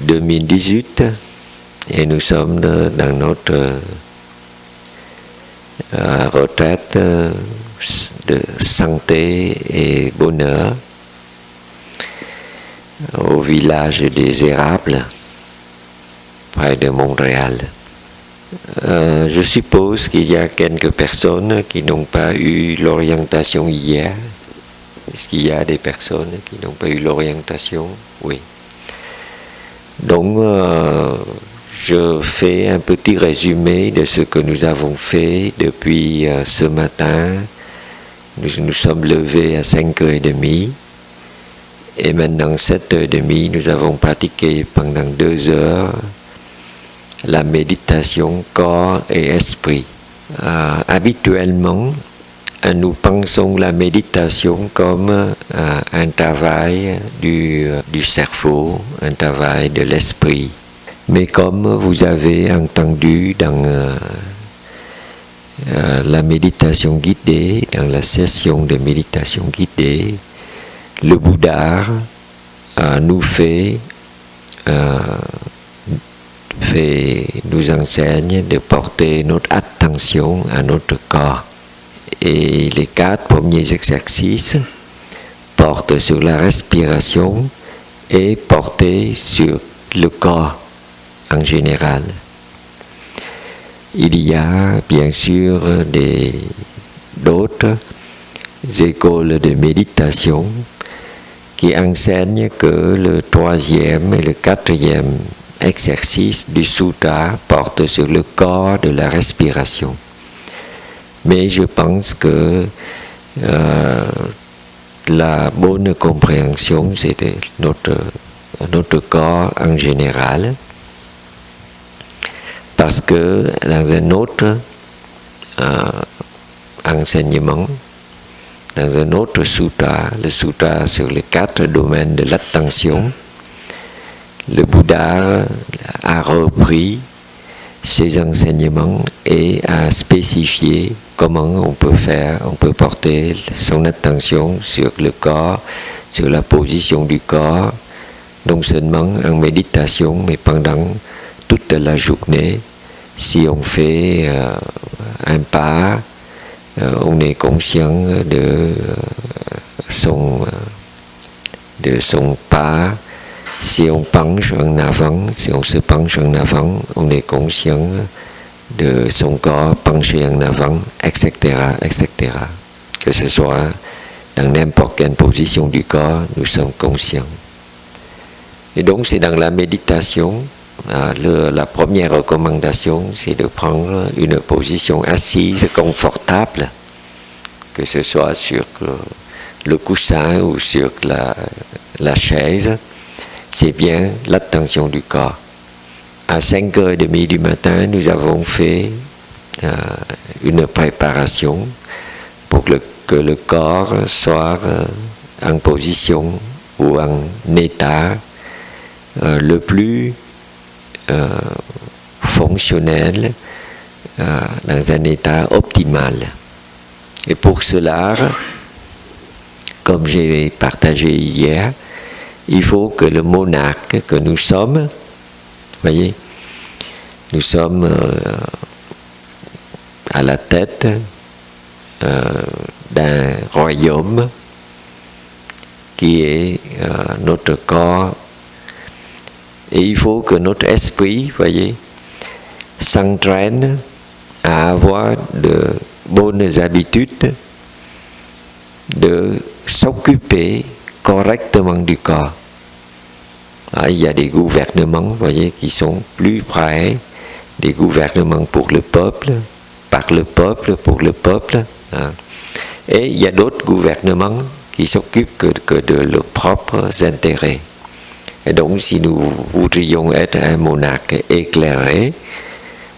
2018 et nous sommes dans notre retraite de santé et bonheur au village des Érables, près de Montréal. Je suppose qu'il y a quelques personnes qui n'ont pas eu l'orientation hier. Est-ce qu'il y a des personnes qui n'ont pas eu l'orientation? Oui. Donc, je fais un petit résumé de ce que nous avons fait depuis ce matin. Nous nous sommes levés à 5h30 et maintenant 7h30, nous avons pratiqué pendant 2 heures la méditation corps et esprit. Habituellement, nous pensons la méditation comme un travail du cerveau, un travail de l'esprit. Mais comme vous avez entendu dans la méditation guidée, dans la session de méditation guidée, le Bouddha nous enseigne de porter notre attention à notre corps. Et les 4 premiers exercices portent sur la respiration et portent sur le corps en général. Il y a bien sûr d'autres écoles de méditation qui enseignent que le 3e et le 4e exercice du Sutta portent sur le corps de la respiration. Mais je pense que la bonne compréhension, c'est de notre corps en général. Parce que dans un autre enseignement, dans un autre sutta, le sutta sur les 4 domaines de l'attention, le Bouddha a repris ces enseignements et a spécifié comment on peut porter son attention sur le corps, sur la position du corps, non seulement en méditation, mais pendant toute la journée. Si on fait un pas, on est conscient de son pas. Si on penche en avant, si on se penche en avant, on est conscient de son corps penché en avant, etc., etc. Que ce soit dans n'importe quelle position du corps, nous sommes conscients. Et donc c'est dans la méditation, la première recommandation, c'est de prendre une position assise confortable, que ce soit sur le coussin ou sur la chaise. C'est bien l'attention du corps. À 5h30 du matin, nous avons fait une préparation pour que le corps soit en position ou en état le plus fonctionnel, dans un état optimal. Et pour cela, comme j'ai partagé hier, il faut que le monarque que nous sommes, voyez, nous sommes à la tête d'un royaume qui est notre corps, et il faut que notre esprit, voyez, s'entraîne à avoir de bonnes habitudes, de s'occuper correctement du corps. Il y a des gouvernements, voyez, qui sont plus près, des gouvernements pour le peuple, par le peuple, pour le peuple. Et il y a d'autres gouvernements qui s'occupent que de leurs propres intérêts. Et donc, si nous voudrions être un monarque éclairé,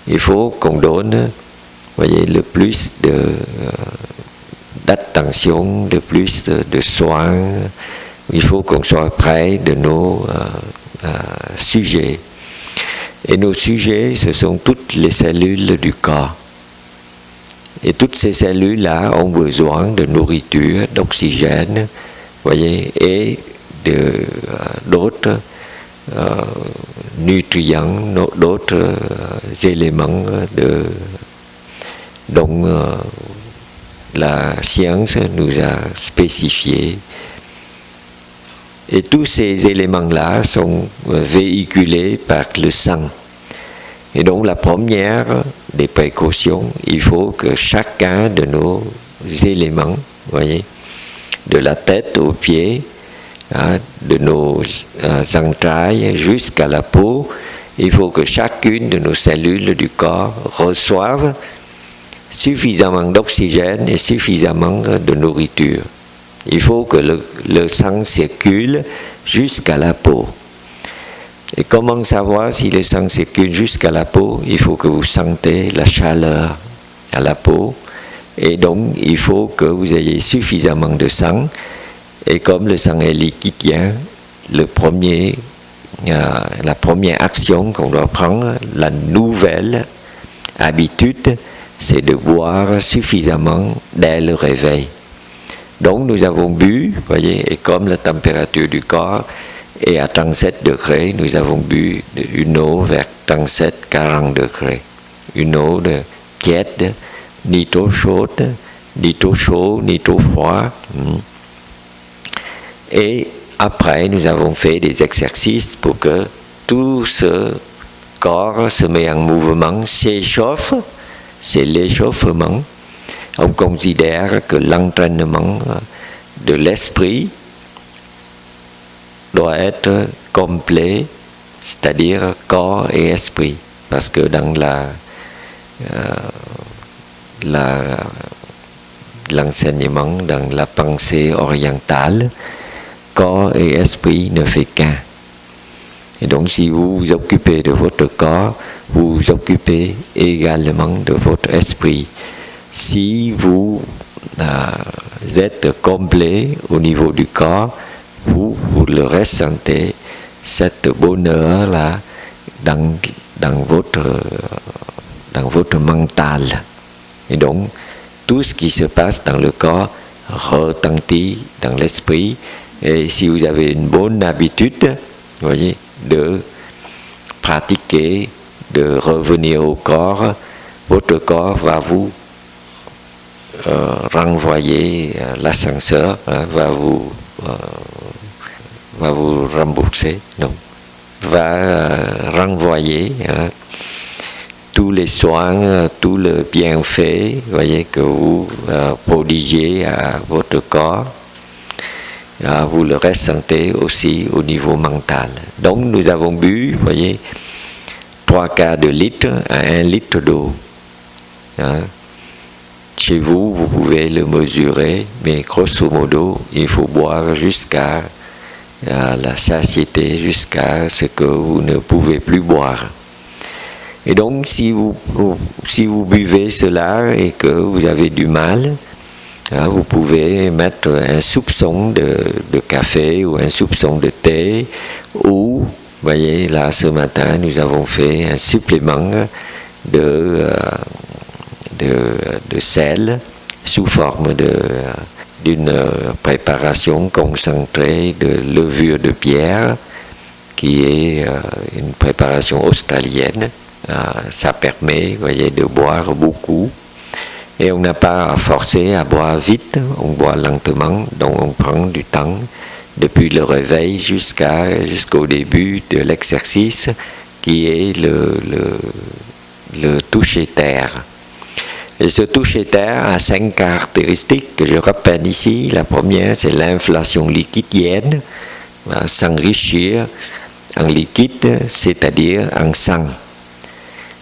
il faut qu'on donne, voyez, le plus d'attention, de plus de soins. Il faut qu'on soit près de nos sujets. Et nos sujets, ce sont toutes les cellules du corps. Et toutes ces cellules-là ont besoin de nourriture, d'oxygène, voyez, et d'autres nutriments, d'autres éléments dont la science nous a spécifié. Et tous ces éléments-là sont véhiculés par le sang. Et donc la première des précautions, il faut que chacun de nos éléments, voyez, de la tête aux pieds, de nos entrailles jusqu'à la peau, il faut que chacune de nos cellules du corps reçoive suffisamment d'oxygène et suffisamment de nourriture. Il faut que le sang circule jusqu'à la peau. Et comment savoir si le sang circule jusqu'à la peau? Il faut que vous sentez la chaleur à la peau. Et donc, il faut que vous ayez suffisamment de sang. Et comme le sang est liquidien, la première action qu'on doit prendre, la nouvelle habitude, c'est de boire suffisamment dès le réveil. Donc nous avons bu, voyez, et comme la température du corps est à 37 degrés, nous avons bu une eau vers 37-40 degrés. Une eau tiède, ni trop chaude, ni trop chaud, ni trop froid. Et après, nous avons fait des exercices pour que tout ce corps se met en mouvement, s'échauffe. C'est l'échauffement. On considère que l'entraînement de l'esprit doit être complet, c'est-à-dire corps et esprit. Parce que dans l'enseignement, dans la pensée orientale, corps et esprit ne fait qu'un. Et donc si vous vous occupez de votre corps, vous vous occupez également de votre esprit. Si vous êtes complet au niveau du corps, vous le ressentez, cette bonheur-là, dans votre mental. Et donc, tout ce qui se passe dans le corps retentit dans l'esprit. Et si vous avez une bonne habitude, voyez, de pratiquer, de revenir au corps, votre corps va vous renvoyer l'ascenseur, va vous rembourser, non, va renvoyer tous les soins, tout le bienfait, voyez, que vous prodiguez à votre corps. Vous le ressentez aussi au niveau mental. Donc nous avons bu, voyez, 3/4 de litre à 1 litre d'eau. Chez vous, vous pouvez le mesurer, mais grosso modo, il faut boire jusqu'à la satiété, jusqu'à ce que vous ne pouvez plus boire. Et donc, si vous buvez cela et que vous avez du mal, vous pouvez mettre un soupçon de café ou un soupçon de thé, ou, vous voyez, là, ce matin, nous avons fait un supplément de sel sous forme d'une préparation concentrée de levure de pierre, qui est une préparation australienne. Ça permet, vous voyez, de boire beaucoup. Et on n'a pas à forcer à boire vite, on boit lentement, donc on prend du temps depuis le réveil jusqu'au début de l'exercice, qui est le toucher terre. Et ce toucher terre a 5 caractéristiques que je rappelle ici. La première, c'est l'inflation liquidienne, s'enrichir en liquide, c'est-à-dire en sang.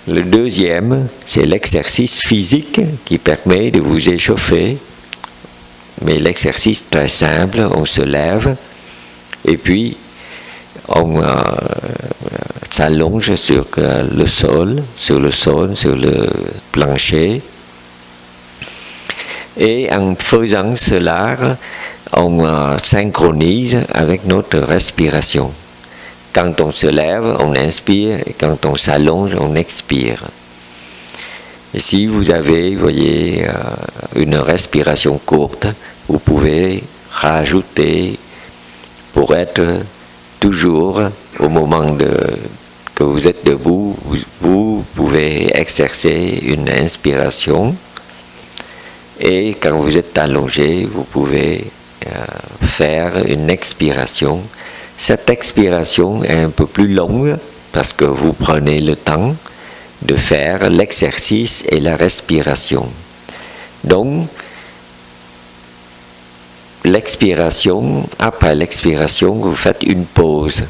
Le deuxième, c'est l'exercice physique qui permet de vous échauffer. Mais l'exercice très simple, on se lève et puis on s'allonge sur le sol, sur le plancher. Et en faisant cela, on synchronise avec notre respiration. Quand on se lève, on inspire, et quand on s'allonge, on expire. Et si vous avez, voyez, une respiration courte, vous pouvez rajouter pour être toujours au moment que vous êtes debout, vous pouvez exercer une inspiration, et quand vous êtes allongé, vous pouvez faire une expiration. Cette expiration est un peu plus longue parce que vous prenez le temps de faire l'exercice et la respiration. Donc, l'expiration, après l'expiration, vous faites une pause.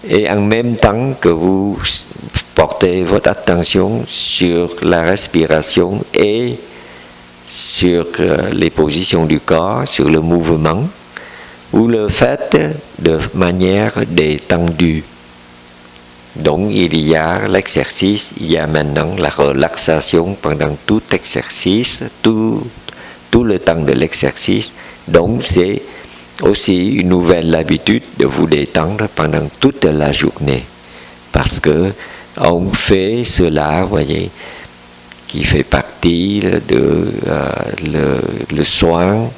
Et en même temps que vous portez votre attention sur la respiration et sur les positions du corps, sur le mouvement, vous le faites de manière détendue. Donc il y a l'exercice, il y a maintenant la relaxation pendant tout exercice, tout le temps de l'exercice. Donc c'est aussi une nouvelle habitude de vous détendre pendant toute la journée. Parce que on fait cela, vous voyez, qui fait partie de le soin,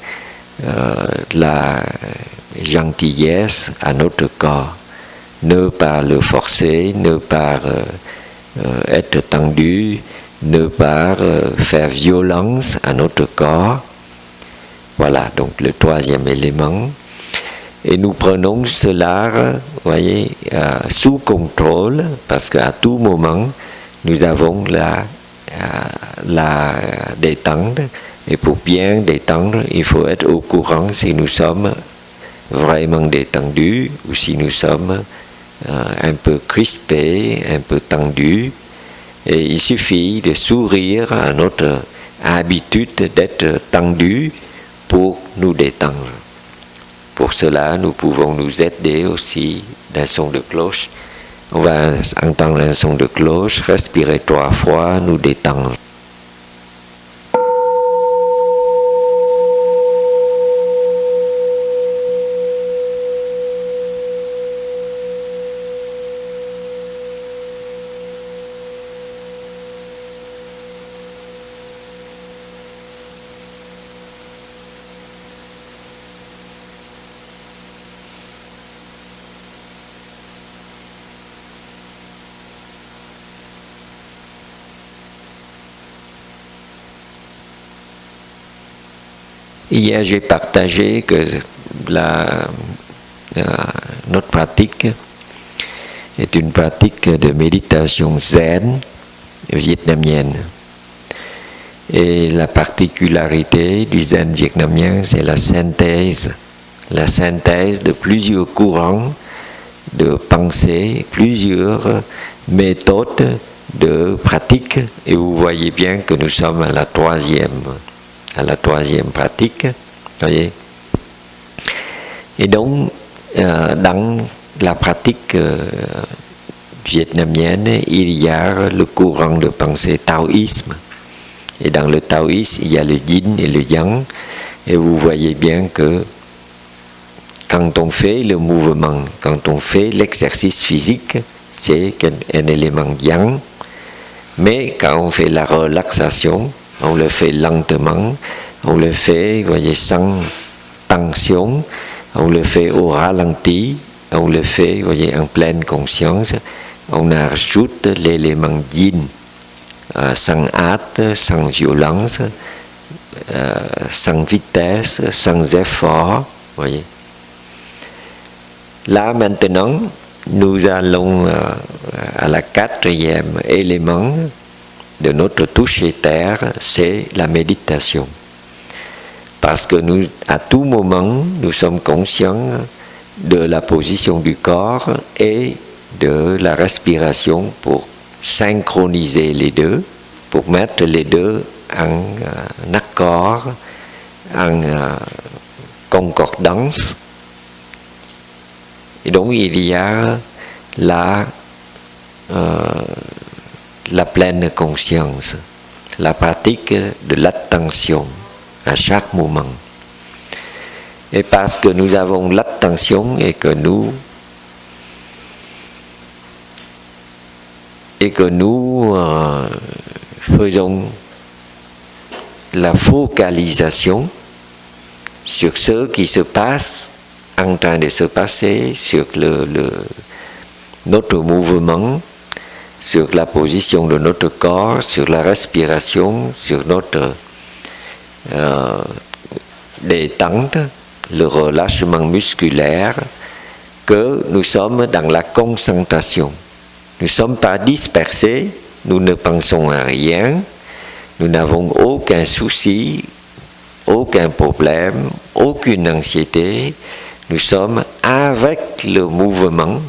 la gentillesse à notre corps. Ne pas le forcer, ne pas être tendu, ne pas faire violence à notre corps. Voilà, donc le troisième élément. Et nous prenons cela, vous voyez, sous contrôle, parce qu'à tout moment, nous avons la détente. Et pour bien détendre, il faut être au courant si nous sommes vraiment détendus ou si nous sommes un peu crispés, un peu tendus. Et il suffit de sourire à notre habitude d'être tendu pour nous détendre. Pour cela, nous pouvons nous aider aussi d'un son de cloche. On va entendre un son de cloche, respirer 3 fois, nous détendre. Hier, j'ai partagé que notre pratique est une pratique de méditation zen vietnamienne. Et la particularité du zen vietnamien, c'est la synthèse de plusieurs courants de pensée, plusieurs méthodes de pratique. Et vous voyez bien que nous sommes à la troisième pratique, voyez. Et donc, dans la pratique vietnamienne, il y a le courant de pensée taoïsme. Et dans le taoïsme, il y a le yin et le yang. Et vous voyez bien que quand on fait le mouvement, quand on fait l'exercice physique, c'est un élément yang. Mais quand on fait la relaxation, on le fait lentement, on le fait, vous voyez, sans tension, on le fait au ralenti, on le fait, vous voyez, en pleine conscience. On ajoute l'élément yin, sans hâte, sans violence, sans vitesse, sans effort, vous voyez. Là maintenant, nous allons à la 4e élément de notre toucher terre, c'est la méditation. Parce que nous, à tout moment, nous sommes conscients de la position du corps et de la respiration pour synchroniser les deux, pour mettre les deux en accord, en concordance. Et donc il y a la pleine conscience, la pratique de l'attention à chaque moment. Et parce que nous avons l'attention et que nous faisons la focalisation sur ce qui se passe en train de se passer, sur notre mouvement, sur la position de notre corps, sur la respiration, sur notre détente, le relâchement musculaire, que nous sommes dans la concentration. Nous ne sommes pas dispersés, nous ne pensons à rien, nous n'avons aucun souci, aucun problème, aucune anxiété. Nous sommes avec le mouvement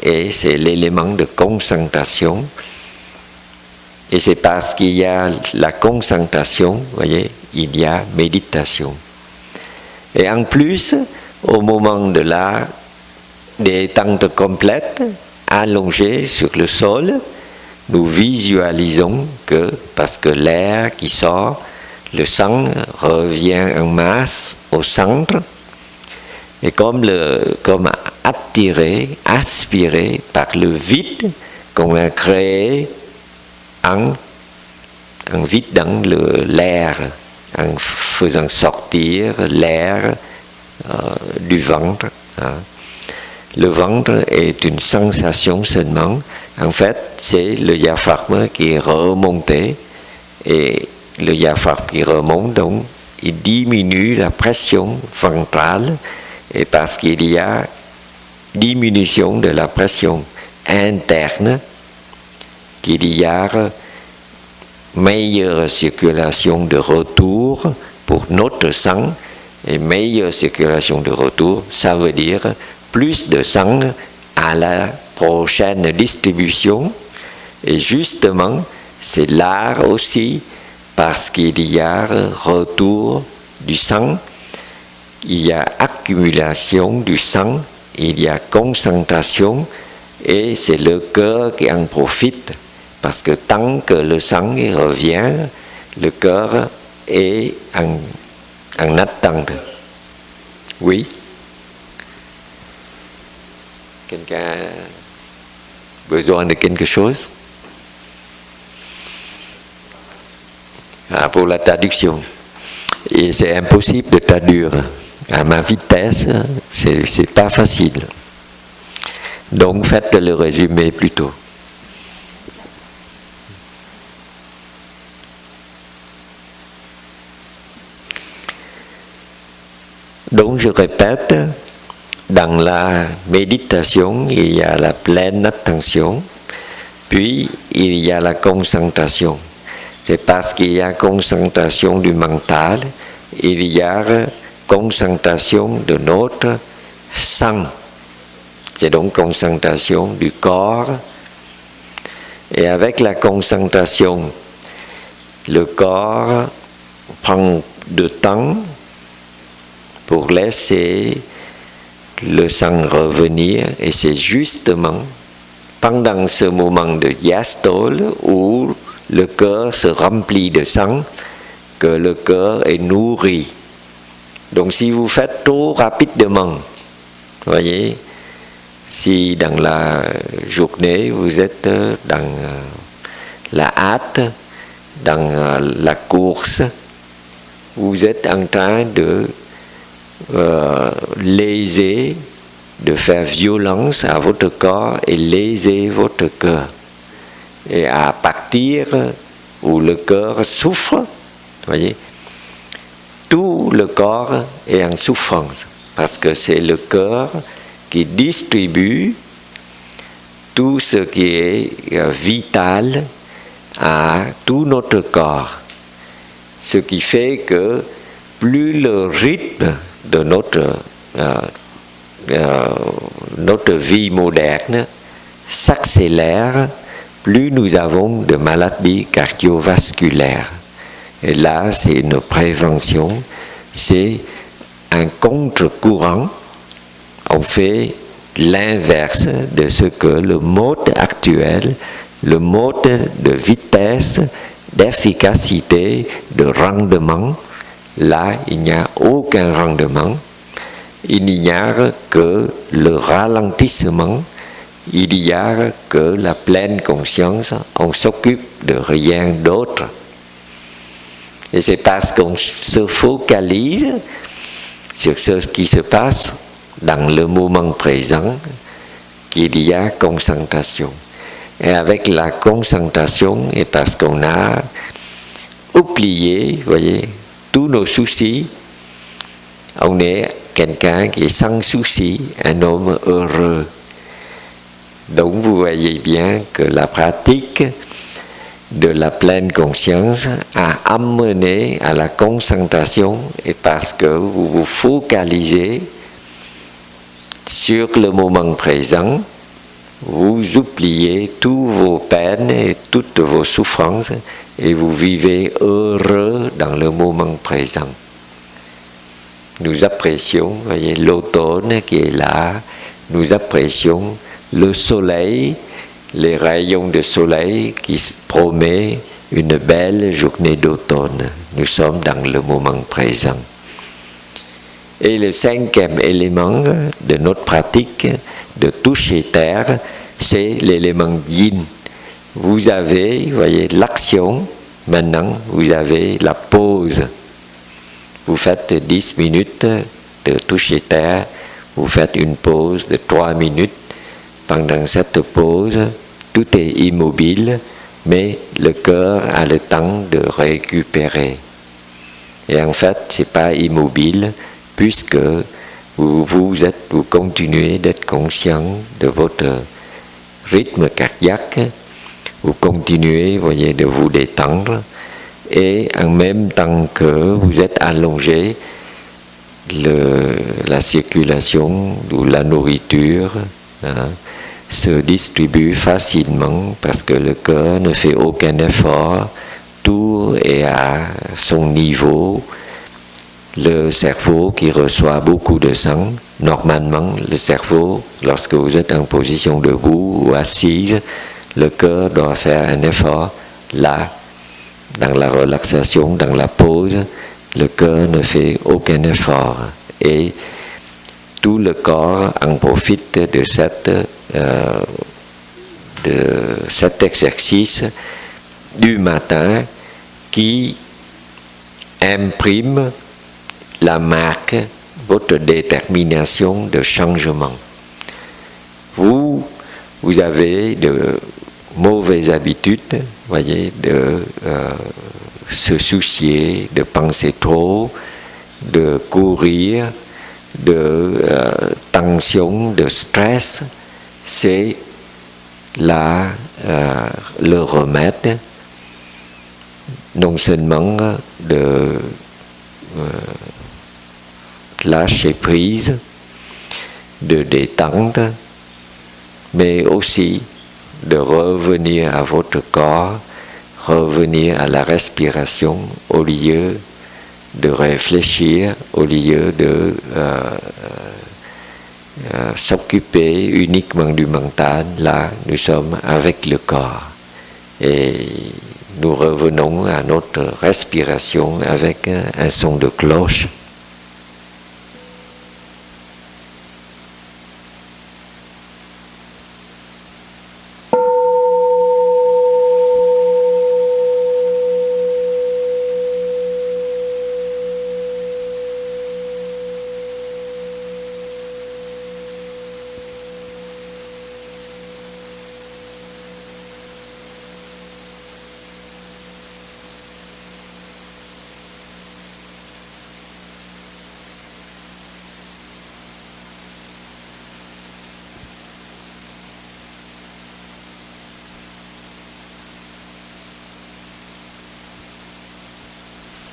et c'est l'élément de concentration. Et c'est parce qu'il y a la concentration, vous voyez, il y a méditation. Et en plus, au moment de la détente complète, allongé sur le sol, nous visualisons que, parce que l'air qui sort, le sang revient en masse au centre, et comme attiré, aspiré par le vide qu'on a créé en vide dans l'air, en faisant sortir l'air du ventre. Hein. Le ventre est une sensation seulement. En fait, c'est le diaphragme qui est remonté. Et le diaphragme qui remonte, donc, il diminue la pression ventrale. Et parce qu'il y a diminution de la pression interne, qu'il y a meilleure circulation de retour pour notre sang. Et meilleure circulation de retour, ça veut dire plus de sang à la prochaine distribution. Et justement, c'est l'art aussi, parce qu'il y a retour du sang, il y a accumulation du sang, il y a concentration, et c'est le cœur qui en profite. Parce que tant que le sang revient, le cœur est en attente. Oui? Quelqu'un a besoin de quelque chose? Pour la traduction. Et c'est impossible de traduire. À ma vitesse, c'est pas facile. Donc faites le résumé plutôt. Donc je répète, dans la méditation, il y a la pleine attention, puis il y a la concentration. C'est parce qu'il y a concentration du mental, il y a concentration de notre sang. C'est donc concentration du corps. Et avec la concentration, le corps prend du temps pour laisser le sang revenir, et c'est justement pendant ce moment de diastole où le cœur se remplit de sang que le cœur est nourri. Donc si vous faites trop rapidement, voyez, si dans la journée vous êtes dans la hâte, dans la course, vous êtes en train de léser, de faire violence à votre corps et léser votre cœur. Et à partir où le cœur souffre, voyez, tout le corps est en souffrance, parce que c'est le cœur qui distribue tout ce qui est vital à tout notre corps. Ce qui fait que plus le rythme de notre vie moderne s'accélère, plus nous avons de maladies cardiovasculaires. Et là, c'est une prévention, c'est un contre-courant. On fait l'inverse de ce que le mode actuel, le mode de vitesse, d'efficacité, de rendement, là, il n'y a aucun rendement. Il n'y a que le ralentissement, il n'y a que la pleine conscience, on s'occupe de rien d'autre. Et c'est parce qu'on se focalise sur ce qui se passe dans le moment présent qu'il y a concentration. Et avec la concentration, et parce qu'on a oublié, voyez, tous nos soucis, on est quelqu'un qui est sans souci, un homme heureux. Donc vous voyez bien que la pratique de la pleine conscience a amené à la concentration, et parce que vous vous focalisez sur le moment présent, vous oubliez toutes vos peines et toutes vos souffrances et vous vivez heureux dans le moment présent. Nous apprécions, voyez, l'automne qui est là, nous apprécions le soleil, les rayons de soleil qui promet une belle journée d'automne. Nous sommes dans le moment présent. Et le cinquième élément de notre pratique de toucher terre, c'est l'élément yin. Vous avez, voyez, l'action, maintenant vous avez la pause. Vous faites 10 minutes de toucher terre, vous faites une pause de 3 minutes. Pendant cette pause, tout est immobile, mais le cœur a le temps de récupérer. Et en fait, ce n'est pas immobile, puisque vous continuez d'être conscient de votre rythme cardiaque, vous continuez, voyez, de vous détendre, et en même temps que vous êtes allongé, la circulation ou la nourriture se distribue facilement parce que le cœur ne fait aucun effort, tout est à son niveau. Le cerveau qui reçoit beaucoup de sang, normalement le cerveau, lorsque vous êtes en position debout ou assise, le cœur doit faire un effort. Là, dans la relaxation, dans la pause, le cœur ne fait aucun effort. Et tout le corps en profite de cet exercice du matin qui imprime la marque, votre détermination de changement. Vous avez de mauvaises habitudes, voyez, de se soucier, de penser trop, de courir, de tension, de stress. C'est là le remède, non seulement de lâcher prise, de détente, mais aussi de revenir à votre corps, revenir à la respiration au lieu de réfléchir, au lieu de s'occuper uniquement du mental. Là, nous sommes avec le corps et nous revenons à notre respiration avec un son de cloche.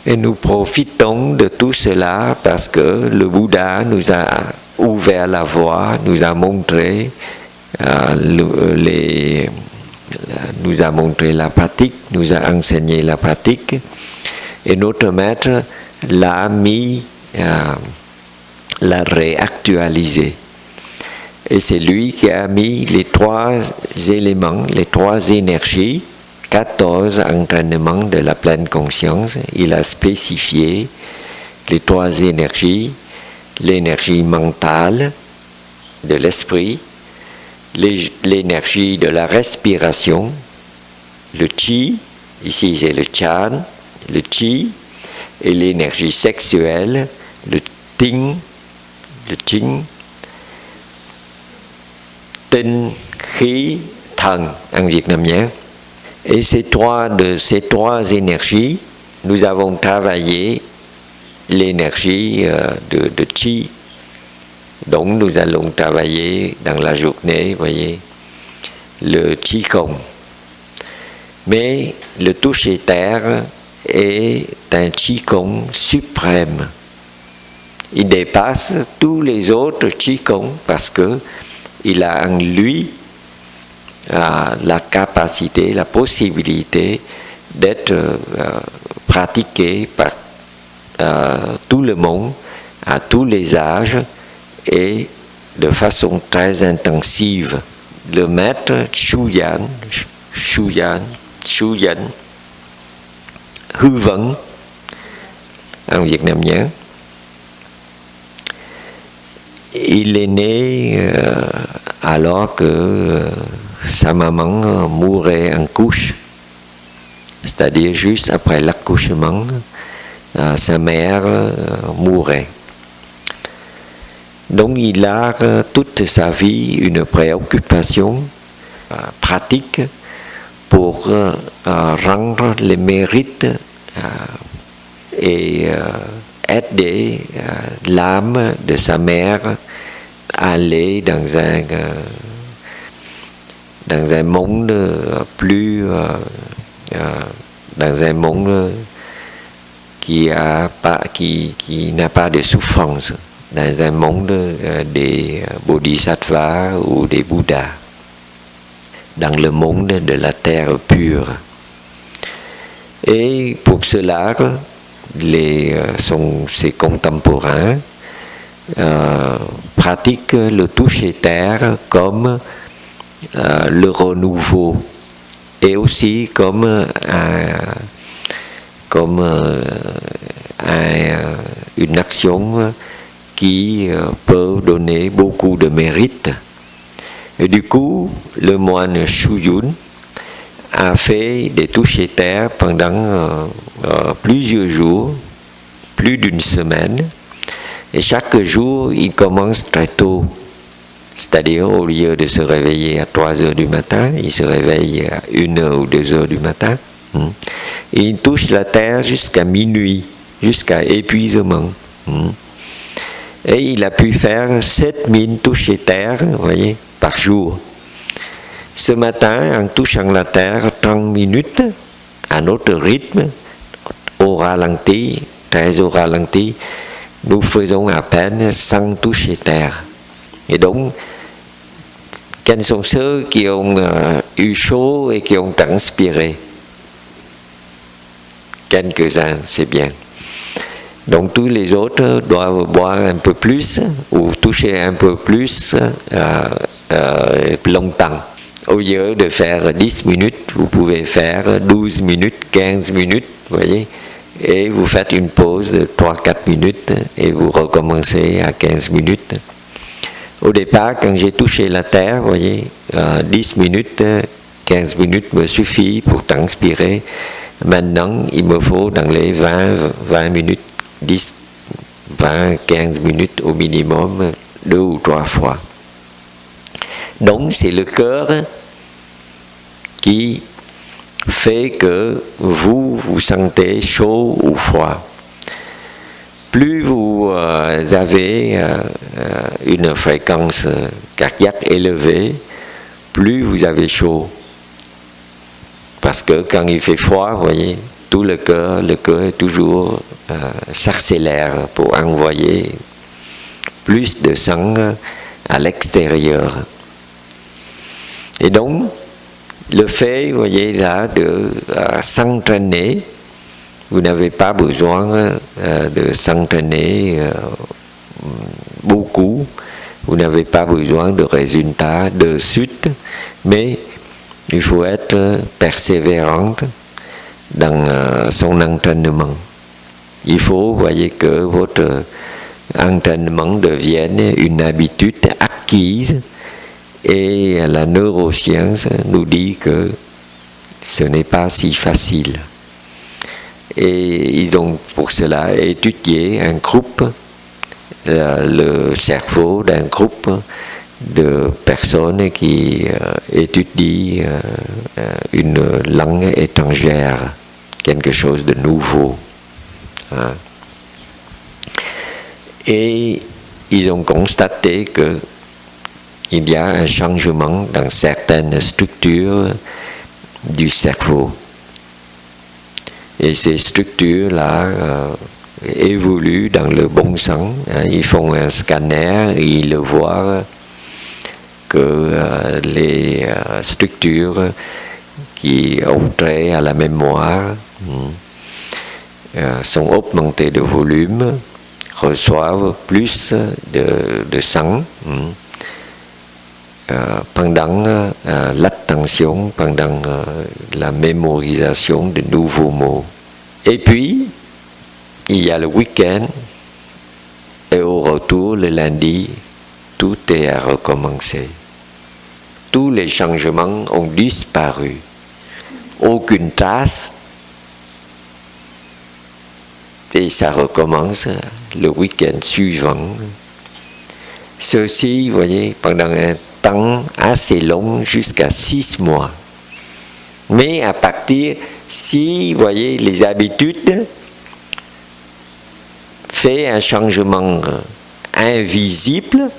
Et nous profitons de tout cela parce que le Bouddha nous a ouvert la voie, nous a montré nous a montré la pratique, nous a enseigné la pratique, et notre maître l'a mis, l'a réactualisé. Et c'est lui qui a mis les 3 éléments, les 3 énergies, 14 entraînements de la pleine conscience. Il a spécifié les 3 énergies, l'énergie mentale de l'esprit, l'énergie de la respiration, le chi, ici c'est le chan, le chi, et l'énergie sexuelle, le ting, tinh, khí, thần en vietnamien. Et ces trois énergies, nous avons travaillé l'énergie de chi. Donc nous allons travailler dans la journée, voyez, le Qigong. Mais le toucher terre est un Qigong suprême. Il dépasse tous les autres Qigong parce que il a en lui la capacité, la possibilité d'être pratiqué par tout le monde, à tous les âges et de façon très intensive. Le maître Shuyan, Hư Vấn en vietnamien, il est né alors que sa maman mourait en couche, c'est-à-dire juste après l'accouchement, sa mère mourait. Donc il a toute sa vie une préoccupation pratique pour rendre les mérites et aider l'âme de sa mère à aller dans un monde plus dans un monde qui n'a pas de souffrance, dans un monde des bodhisattvas ou des bouddhas, dans le monde de la terre pure. Et pour cela, ses contemporains pratiquent le toucher terre comme le renouveau et aussi comme une action qui peut donner beaucoup de mérite. Et du coup, le moine Shuyun a fait des touchers terre pendant plusieurs jours, plus d'une semaine, et chaque jour, il commence très tôt. C'est-à-dire, au lieu de se réveiller à 3 heures du matin, il se réveille à 1 heure ou 2 heures du matin. Et il touche la terre jusqu'à minuit, jusqu'à épuisement. Et il a pu faire 7000 touchers terre, vous voyez, par jour. Ce matin, en touchant la terre 30 minutes, à notre rythme, au ralenti, très au ralenti, nous faisons à peine 100 touchers terre. Et donc, quels sont ceux qui ont eu chaud et qui ont transpiré? Quelques-uns, c'est bien. Donc tous les autres doivent boire un peu plus ou toucher un peu plus longtemps. Au lieu de faire 10 minutes, vous pouvez faire 12 minutes, 15 minutes, vous voyez, et vous faites une pause de 3-4 minutes et vous recommencez à 15 minutes. Au départ, quand j'ai touché la terre, vous voyez, 10 minutes, 15 minutes me suffit pour transpirer. Maintenant, il me faut dans les 20 minutes, 10, 20, 15 minutes au minimum, 2 ou 3 fois. Donc, c'est le cœur qui fait que vous sentez chaud ou froid. Plus vous avez une fréquence cardiaque élevée, plus vous avez chaud. Parce que quand il fait froid, vous voyez, tout le cœur toujours s'accélère pour envoyer plus de sang à l'extérieur. Et donc, le fait, vous voyez là, de s'entraîner, vous n'avez pas besoin de s'entraîner beaucoup, vous n'avez pas besoin de résultats de suite, mais il faut être persévérante dans son entraînement. Il faut, vous voyez, que votre entraînement devienne une habitude acquise, et la neuroscience nous dit que ce n'est pas si facile. Et ils ont pour cela étudié un groupe, le cerveau d'un groupe de personnes qui étudient une langue étrangère, quelque chose de nouveau. Hein. Et ils ont constaté qu'il y a un changement dans certaines structures du cerveau. Et ces structures-là évoluent dans le bon sens. Hein. Ils font un scanner et ils le voient que les structures qui ont trait à la mémoire sont augmentées de volume, reçoivent plus de sang pendant l'attention, pendant la mémorisation de nouveaux mots. Et puis, il y a le week-end, et au retour, le lundi, tout est à recommencer. Tous les changements ont disparu. Aucune trace. Et ça recommence le week-end suivant. Ceci, vous voyez, pendant un temps assez long, jusqu'à 6 mois. Mais à partir, si, vous voyez, les habitudes fait un changement invisible,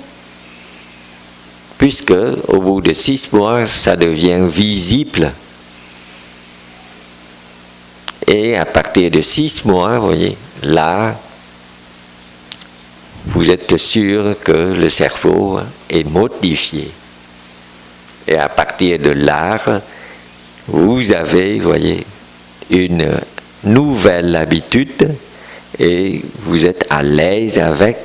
puisque au bout de 6 mois, ça devient visible. Et à partir de 6 mois, vous voyez, là, vous êtes sûr que le cerveau est modifié. Et à partir de là, vous avez, vous voyez, une nouvelle habitude et vous êtes à l'aise avec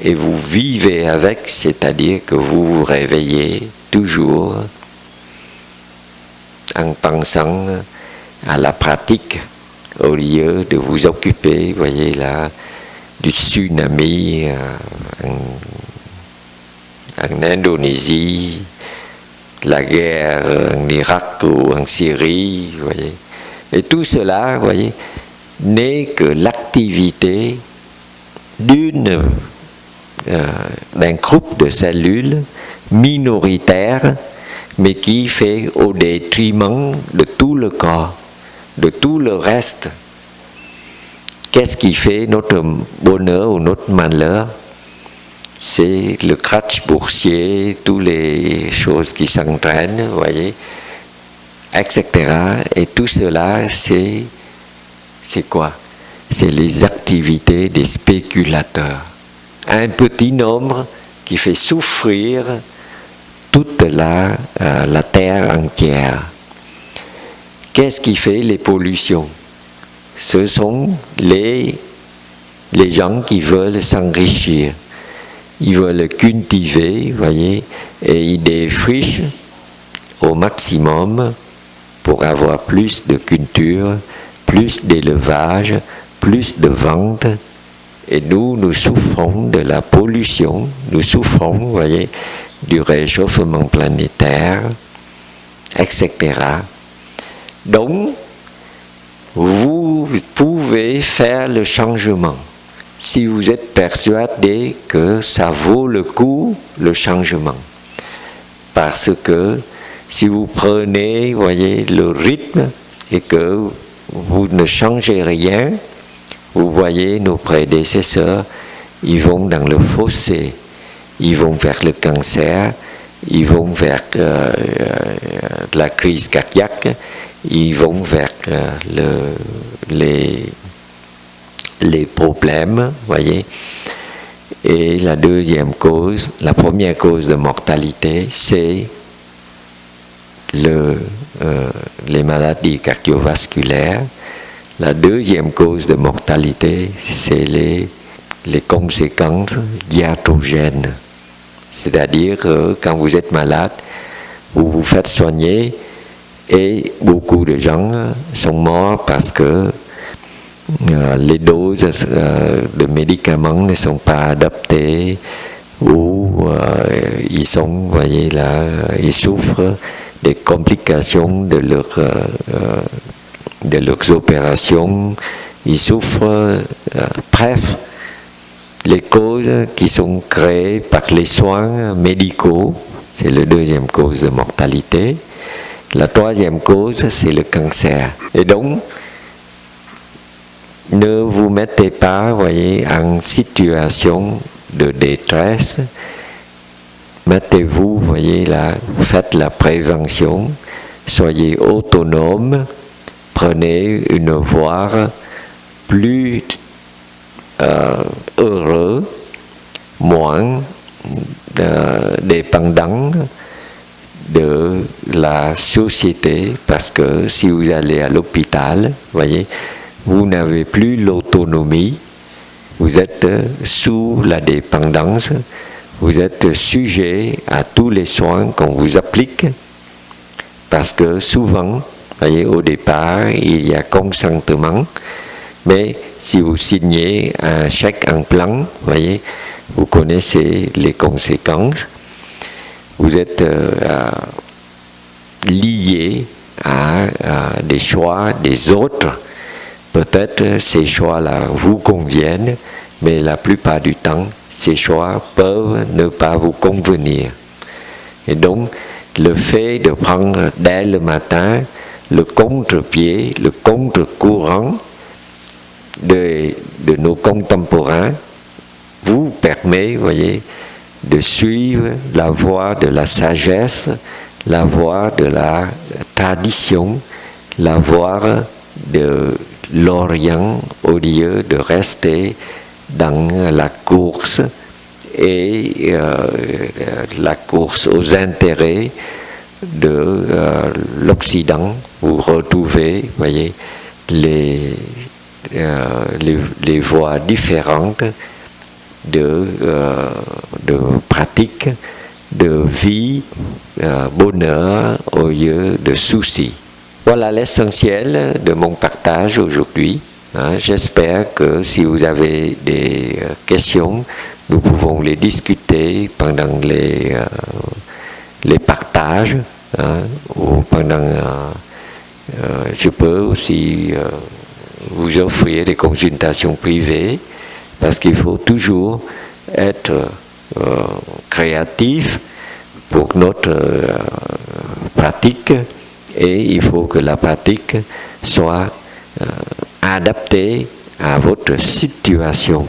et vous vivez avec, c'est-à-dire que vous vous réveillez toujours en pensant à la pratique au lieu de vous occuper, vous voyez là, du tsunami en Indonésie, la guerre en Irak ou en Syrie, vous voyez. Et tout cela, vous voyez, n'est que l'activité d'un groupe de cellules minoritaires, mais qui fait au détriment de tout le corps, de tout le reste. Qu'est-ce qui fait notre bonheur ou notre malheur? C'est le crash boursier, toutes les choses qui s'entraînent, vous voyez, etc. Et tout cela, c'est quoi? C'est les activités des spéculateurs. Un petit nombre qui fait souffrir toute la terre entière. Qu'est-ce qui fait les pollutions? Ce sont les gens qui veulent s'enrichir. Ils veulent cultiver, vous voyez, et ils défrichent au maximum pour avoir plus de culture, plus d'élevage, plus de vente. Et nous souffrons de la pollution, nous souffrons, vous voyez, du réchauffement planétaire, etc. Donc, vous pouvez faire le changement si vous êtes persuadé que ça vaut le coup, le changement. Parce que si vous prenez, vous voyez, le rythme et que vous ne changez rien, vous voyez, nos prédécesseurs, ils vont dans le fossé, ils vont vers le cancer, ils vont vers la crise cardiaque, ils vont vers les problèmes, voyez. Et la deuxième cause, la première cause de mortalité, c'est les maladies cardiovasculaires. La deuxième cause de mortalité, c'est les conséquences iatrogènes. C'est-à-dire que quand vous êtes malade, vous vous faites soigner et beaucoup de gens sont morts parce que les doses de médicaments ne sont pas adaptées ou ils sont, vous voyez là, ils souffrent des complications de leurs opérations, ils souffrent, bref, les causes qui sont créées par les soins médicaux, c'est la deuxième cause de mortalité. La troisième cause, c'est le cancer. Et donc, ne vous mettez pas, voyez, en situation de détresse. Mettez-vous, voyez là, faites la prévention, soyez autonome, prenez une voie plus heureux, moins dépendant de la société, parce que si vous allez à l'hôpital, voyez, vous n'avez plus l'autonomie, vous êtes sous la dépendance, vous êtes sujet à tous les soins qu'on vous applique, parce que souvent, voyez, au départ, il y a consentement, mais si vous signez un chèque en blanc, voyez, vous connaissez les conséquences, vous êtes lié à des choix des autres. Peut-être ces choix-là vous conviennent, mais la plupart du temps, ces choix peuvent ne pas vous convenir. Et donc, le fait de prendre dès le matin le contre-pied, le contre-courant de nos contemporains vous permet, voyez, de suivre la voie de la sagesse, la voie de la tradition, la voie de l'Orient au lieu de rester dans la course et la course aux intérêts de l'Occident. Vous retrouvez, voyez, les voies différentes de pratique, de vie, bonheur au lieu de soucis. Voilà l'essentiel de mon partage aujourd'hui. J'espère que si vous avez des questions, nous pouvons les discuter pendant les partages, ou pendant... je peux aussi vous offrir des consultations privées, parce qu'il faut toujours être créatif pour notre pratique, et il faut que la pratique soit adaptée à votre situation.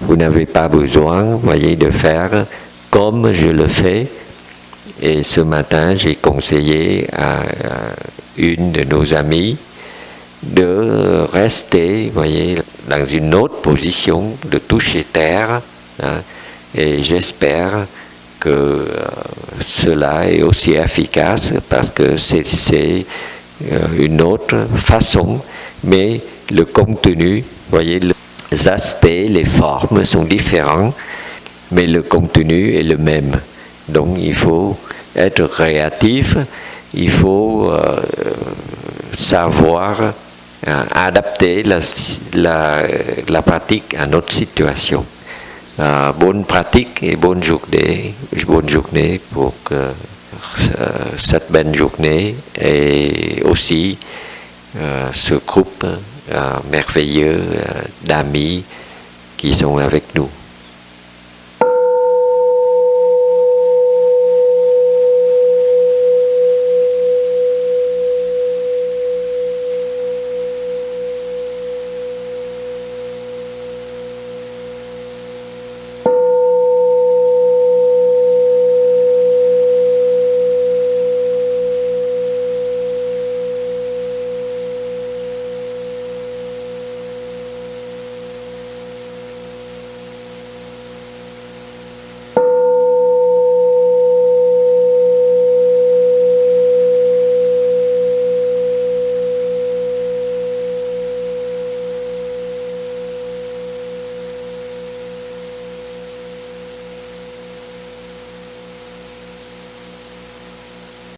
Vous n'avez pas besoin, voyez, de faire comme je le fais. Et ce matin, j'ai conseillé à une de nos amies de rester, voyez, dans une autre position, de toucher terre, et j'espère que cela est aussi efficace, parce que c'est une autre façon, mais le contenu, voyez, les aspects, les formes sont différents, mais le contenu est le même. Donc il faut être créatif, il faut savoir adapter la pratique à notre situation. Bonne pratique et bonne journée pour cette belle journée, et aussi ce groupe merveilleux d'amis qui sont avec nous.